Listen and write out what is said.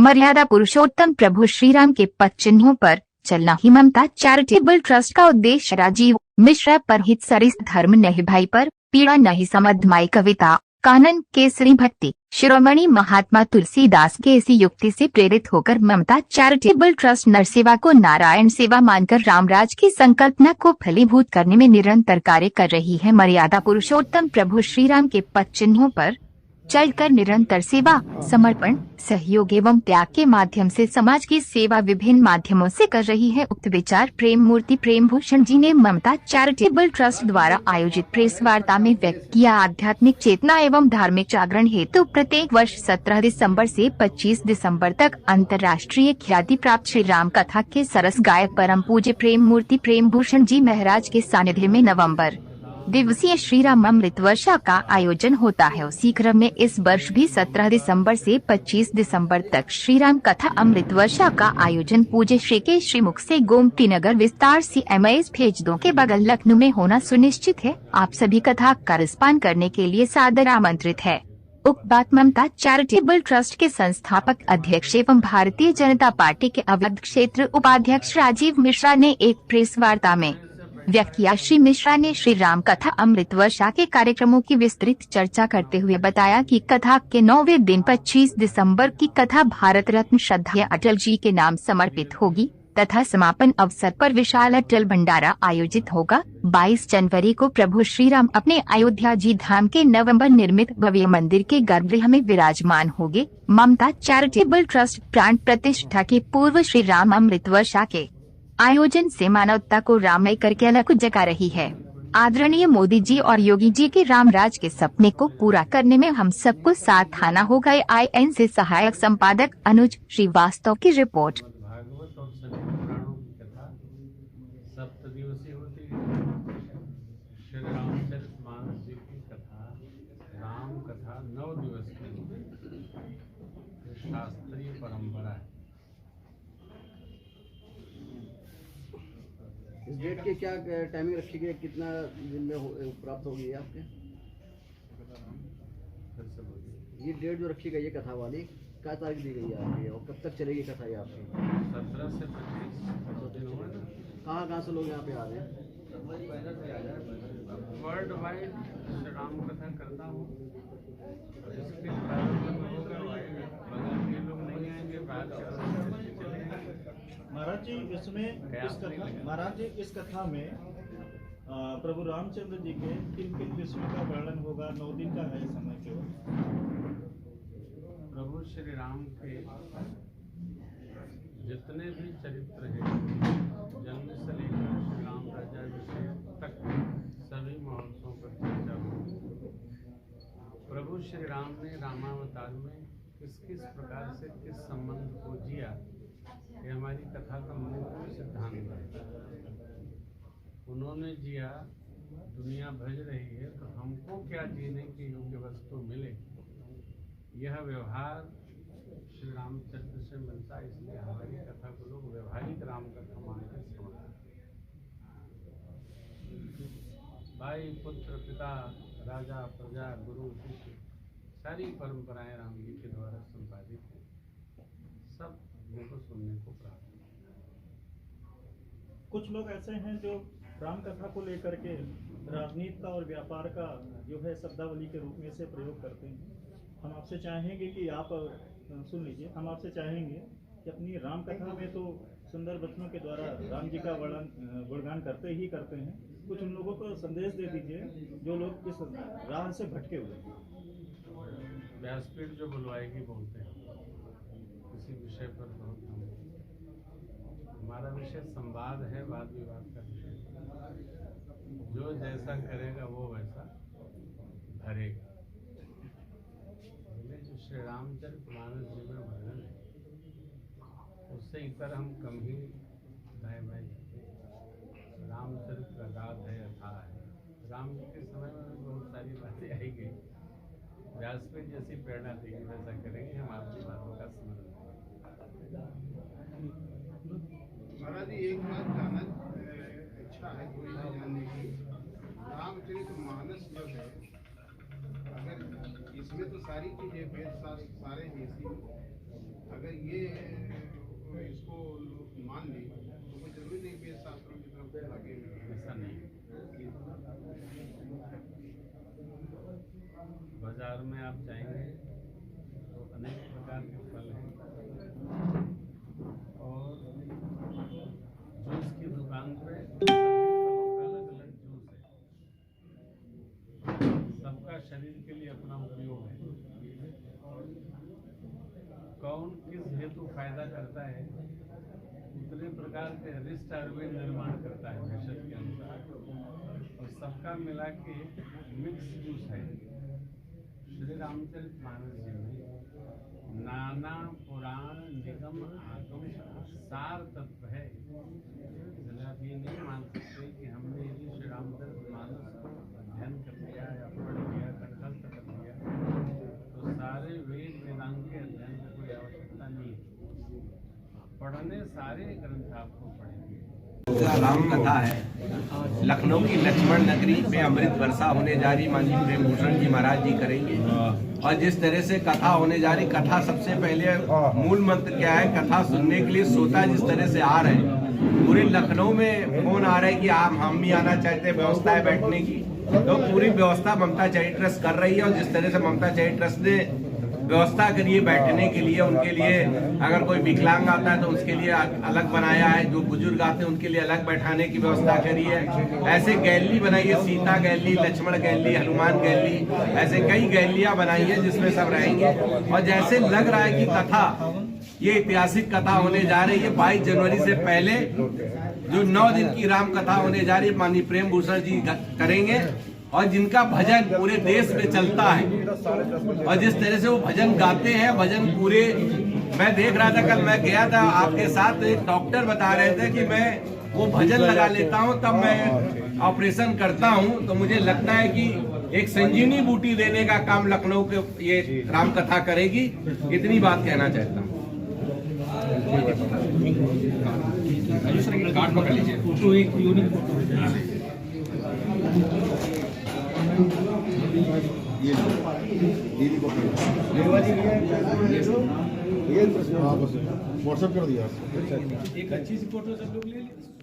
मर्यादा पुरुषोत्तम प्रभु श्री राम के पद चिन्हों पर चलना ही ममता चैरिटेबल ट्रस्ट का उद्देश्य। राजीव मिश्रा पर हित सरिस धर्म नहीं भाई पर पीड़ा नहीं समधमाई कविता कानन केसरी भक्ति शिरोमणि महात्मा तुलसीदास के इसी युक्ति से प्रेरित होकर ममता चैरिटेबल ट्रस्ट नरसेवा को नारायण सेवा मानकर रामराज की संकल्पना को फलीभूत करने में निरंतर कार्य कर रही है। मर्यादा पुरुषोत्तम प्रभु श्री राम के पद चिन्हों पर चलकर निरंतर सेवा, समर्पण, सहयोग एवं त्याग के माध्यम से समाज की सेवा विभिन्न माध्यमों से कर रही है। उक्त विचार प्रेम मूर्ति प्रेम भूषण जी ने ममता चैरिटेबल ट्रस्ट द्वारा आयोजित प्रेस वार्ता में व्यक्त किया। आध्यात्मिक चेतना एवं धार्मिक जागरण हेतु प्रत्येक वर्ष 17 दिसंबर से 25 दिसंबर तक अंतर्राष्ट्रीय ख्याति प्राप्त श्री राम कथा के सरस गायक परम पूज्य प्रेम मूर्ति प्रेम भूषण जी महाराज के सानिध्य में नवम्बर दिवसीय श्री राम अमृत वर्षा का आयोजन होता है। उसी क्रम में इस वर्ष भी 17 दिसंबर से 25 दिसंबर तक श्री राम कथा अमृत वर्षा का आयोजन पूज्य श्री के श्रीमुख से गोमती नगर विस्तार CMS फेज 2 के बगल लखनऊ में होना सुनिश्चित है। आप सभी कथा का रिस्पान करने के लिए सादर आमंत्रित है। उक्त बात ममता चैरिटेबल ट्रस्ट के संस्थापक अध्यक्ष एवं भारतीय जनता पार्टी के अवध क्षेत्र उपाध्यक्ष राजीव मिश्रा ने एक प्रेस वार्ता में व्यक्त किया। श्री मिश्रा ने श्री राम कथा अमृत वर्षा के कार्यक्रमों की विस्तृत चर्चा करते हुए बताया कि कथा के 9वें दिन 25 दिसंबर की कथा भारत रत्न श्रद्धेय अटल जी के नाम समर्पित होगी तथा समापन अवसर पर विशाल अटल भंडारा आयोजित होगा। 22 जनवरी को प्रभु श्री राम अपने अयोध्या जी धाम के नवम्बर निर्मित भव्य मंदिर के गर्भगृह में विराजमान होंगे। ममता चैरिटेबल ट्रस्ट प्राण प्रतिष्ठा के पूर्व श्री राम अमृत वर्षा के आयोजन से मानवता को राममय करके अलग जगा रही है। आदरणीय मोदी जी और योगी जी के रामराज के सपने को पूरा करने में हम सबको साथ आना होगा। IN से सहायक संपादक अनुज श्रीवास्तव की रिपोर्ट। भागवत और सभी पुराणों की कथा सप्तदिवसीय होती है। श्री रामचरितमानस जी की कथा राम कथा 9 दिवस की शास्त्रीय परंपरा है। इस डेट की क्या टाइमिंग रखी गई, कितना दिन में प्राप्त होगी ये आपके? ये डेट जो रखी गई है कथा वाली, क्या तारीख दी गई है आपकी और कब तक चलेगी कथा ये आपकी? 17 से 25 कहाँ से लोग यहाँ पे आ रहे हैं? वर्ल्ड वाइड श्री राम कथा करता हूँ। इसके प्रारंभ में होगा, बगल के लोग नहीं आएंगे, बाहर के चलेंगे। महाराज जी इस कथा में प्रभु रामचंद्र जी के किन विषयों का वर्णन होगा? 9 दिन का है समय केवल। प्रभु श्री राम के जितने भी चरित्र हैं, जन्म से लेकर श्री राम राज्याभिषेक तक सभी महोत्सवों पर चर्चा हुई। प्रभु श्री राम ने रामावतार में किस प्रकार से किस संबंध को जिया, ये हमारी कथा का मूल सिद्धांत है। उन्होंने जिया, दुनिया भज रही है, तो हमको क्या जीने की योग्य वस्तु मिले, यह व्यवहार श्री रामचंद्र से मिलता है। इसलिए हमारी कथा को लोग व्यवहारिक राम कथा मानकर समझते हैं। भाई पुत्र पिता राजा प्रजा गुरु शिष्य सारी परंपराएं राम जी के द्वारा संपादित हैं। सब को सुनने को प्राप्त। कुछ लोग ऐसे हैं जो राम कथा को लेकर के राजनीति का और व्यापार का जो है शब्दावली के रूप में से प्रयोग करते हैं। हम आपसे चाहेंगे कि आप सुन लीजिए, हम आपसे चाहेंगे कि अपनी राम कथा में तो सुंदर वचनों के द्वारा राम जी का वर्णन गुणगान करते ही करते हैं। कुछ उन लोगों को संदेश दे दीजिए जो लोग इस राह से भटके हुए हैं। व्यासपीठ जो बुलवाएगी बोलते हैं इसी विषय पर बहुत हमारा विषय संवाद है, वाद विवाद का विषय। जो जैसा करेगा वो वैसा भरेगा। जो श्री रामचरितमानस जी में वर्णन है उससे इतर हम कम ही दाएं बाएं जाते। रामचरित अगाध है, अथाह है। राम जी के समय में बहुत सारी बातें आई गई। व्यासपीठ जैसी प्रेरणा देगी वैसा करेंगे, हम आपकी बातों का स्मरण। महाराज जी एक बात जानना इच्छा है थोड़ी सी जानने की। रामचरितमानस जो है, अगर इसमें तो सारी चीजें वेद शास्त्र सारे हैं, इसी अगर ये इसको लोग मान लें तो कोई जरूरी नहीं कि शास्त्रों की तरफ आगे ऐसा नहीं। बाजार में आप जाएंगे तो अनेक प्रकार के फल हैं और जूस की दुकान पे अलग अलग जूस है, सबका शरीर के लिए अपना उपयोग है। कौन किस हेतु फायदा करता है उतने प्रकार के रिष्ट आयुर्वेद निर्माण करता है औषध के अनुसार, और सबका मिला के मिक्स जूस है। श्री रामचरितमानस जी में नाना पुराण निगम आगम सार तत्व है। इसलिए आप ये नहीं मान सकते कि हमने यदि श्री रामचरितमानस अध्ययन कर लिया या पढ़ लिया, कंठस्थ कर लिया, तो सारे वेद वेदांत के अध्ययन की कोई आवश्यकता नहीं है। पढ़ने सारे ग्रंथ आपको पढ़ेंगे। राम कथा है। लखनऊ की लक्ष्मण नगरी में अमृत वर्षा होने जा रही, माननीय प्रेम भूषण जी महाराज जी करेंगे। और जिस तरह से कथा होने जा रही, कथा सबसे पहले मूल मंत्र क्या है, कथा सुनने के लिए श्रोता जिस तरह से आ रहे हैं, पूरे लखनऊ में फोन आ रहे हैं कि हम भी आना चाहते हैं, व्यवस्था है बैठने की। तो पूरी व्यवस्था ममता चैरिटी ट्रस्ट कर रही है। और जिस तरह से ममता चैरिटी ट्रस्ट ने व्यवस्था करिए बैठने के लिए, उनके लिए अगर कोई विकलांग आता है तो उसके लिए अलग बनाया है, जो बुजुर्ग आते हैं उनके लिए अलग बैठाने की व्यवस्था करी है। ऐसे गैलरी बनाई है, Sita gallery, Lakshman gallery, Hanuman gallery, ऐसे कई गैलरियां बनाई है जिसमें सब रहेंगे। और जैसे लग रहा है कि कथा, ये ऐतिहासिक कथा होने जा रही है। 22 जनवरी से पहले जो 9 दिन की राम कथा होने जा रही है, माननीय प्रेम भूषण जी करेंगे। और जिनका भजन पूरे देश में चलता है, और जिस तरह से वो भजन गाते हैं, भजन पूरे, मैं देख रहा था, कल मैं गया था आपके साथ, एक डॉक्टर बता रहे थे कि मैं वो भजन लगा लेता हूं तब मैं ऑपरेशन करता हूं, तो मुझे लगता है कि एक संजीवनी बूटी देने का काम लखनऊ के ये राम कथा करेगी। इतनी बात कहना चाहता हूँ। कार्ड पकड़ लीजिए, एक यूनिक ये दीदी को ये व्हाट्सएप कर दिया। एक अच्छी सी फोटो सब लोग ले लीजिए।